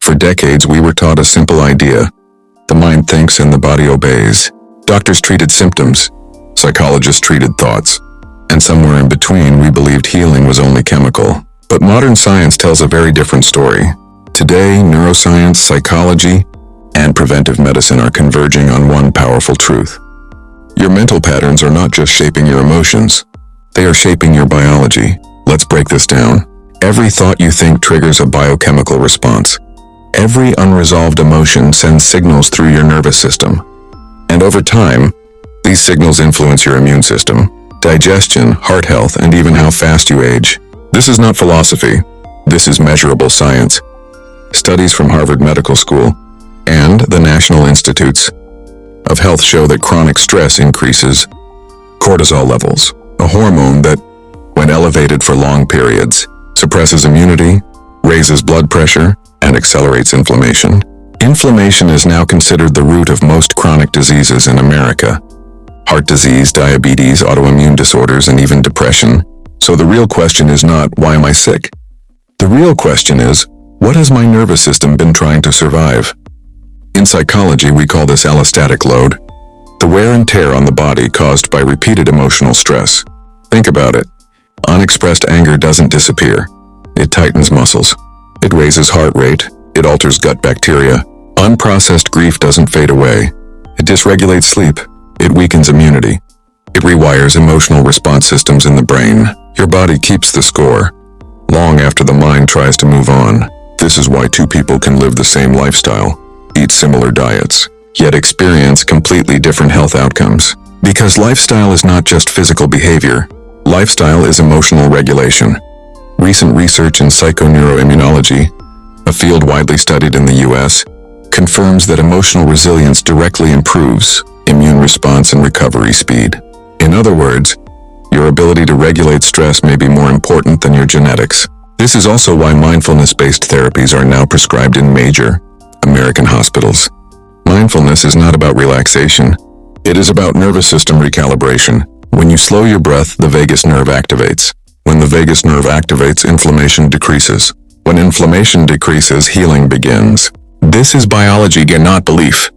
For decades, we were taught a simple idea. The mind thinks and the body obeys. Doctors treated symptoms, psychologists treated thoughts, and somewhere in between, we believed healing was only chemical. But modern science tells a very different story. Today, neuroscience, psychology, and preventive medicine are converging on one powerful truth. Your mental patterns are not just shaping your emotions, they are shaping your biology. Let's break this down. Every thought you think triggers a biochemical response. Every unresolved emotion sends signals through your nervous system. And over time, these signals influence your immune system, digestion, heart health, and even how fast you age. This is not philosophy. This is measurable science. Studies from Harvard Medical School and the National Institutes of Health show that chronic stress increases cortisol levels, a hormone that, when elevated for long periods, suppresses immunity, raises blood pressure, and accelerates inflammation. Inflammation is now considered the root of most chronic diseases in America. Heart disease, diabetes, autoimmune disorders, and even depression. So the real question is not, why am I sick? The real question is, what has my nervous system been trying to survive? In psychology, we call this allostatic load, the wear and tear on the body caused by repeated emotional stress. Think about it. Unexpressed anger doesn't disappear. It tightens muscles. It raises heart rate. It alters gut bacteria. Unprocessed grief doesn't fade away. It dysregulates sleep. It weakens immunity. It rewires emotional response systems in the brain. Your body keeps the score, long after the mind tries to move on. This is why two people can live the same lifestyle, eat similar diets, yet experience completely different health outcomes. Because lifestyle is not just physical behavior. Lifestyle is emotional regulation. Recent research in psychoneuroimmunology, a field widely studied in the US, confirms that emotional resilience directly improves immune response and recovery speed. In other words, your ability to regulate stress may be more important than your genetics. This is also why mindfulness-based therapies are now prescribed in major American hospitals. Mindfulness is not about relaxation. It is about nervous system recalibration. When you slow your breath, the vagus nerve activates. When the vagus nerve activates, inflammation decreases. When inflammation decreases, healing begins. This is biology, not belief.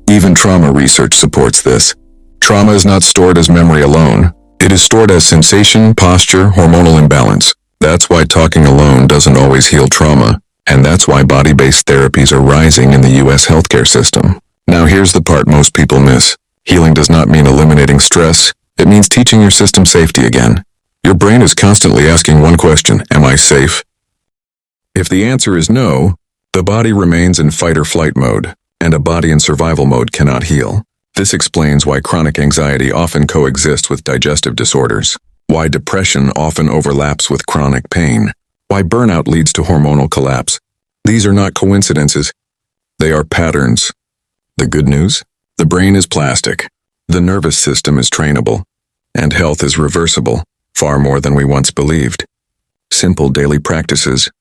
Even trauma research supports this. Trauma is not stored as memory alone. It is stored as sensation, posture, hormonal imbalance. That's why talking alone doesn't always heal trauma, and that's why body-based therapies are rising in the US healthcare system. Now here's the part most people miss. Healing does not mean eliminating stress. It means teaching your system safety again. Your brain is constantly asking one question: am I safe? If the answer is no, the body remains in fight or flight mode, and a body in survival mode cannot heal. This explains why chronic anxiety often coexists with digestive disorders, why depression often overlaps with chronic pain, why burnout leads to hormonal collapse. These are not coincidences. They are patterns. The good news? The brain is plastic. The nervous system is trainable. And health is reversible, far more than we once believed. Simple daily practices,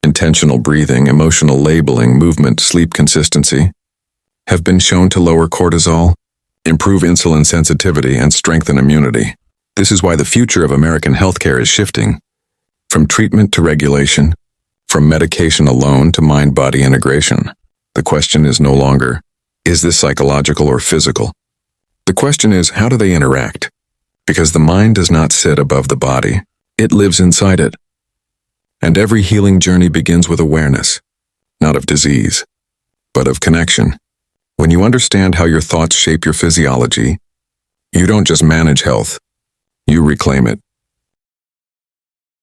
intentional breathing, emotional labeling, movement, sleep consistency, have been shown to lower cortisol, improve insulin sensitivity, and strengthen immunity. This is why the future of American healthcare is shifting. From treatment to regulation, from medication alone to mind-body integration. The question is no longer, is this psychological or physical? The question is, how do they interact? Because the mind does not sit above the body, it lives inside it. And every healing journey begins with awareness, not of disease, but of connection. When you understand how your thoughts shape your physiology, you don't just manage health, you reclaim it.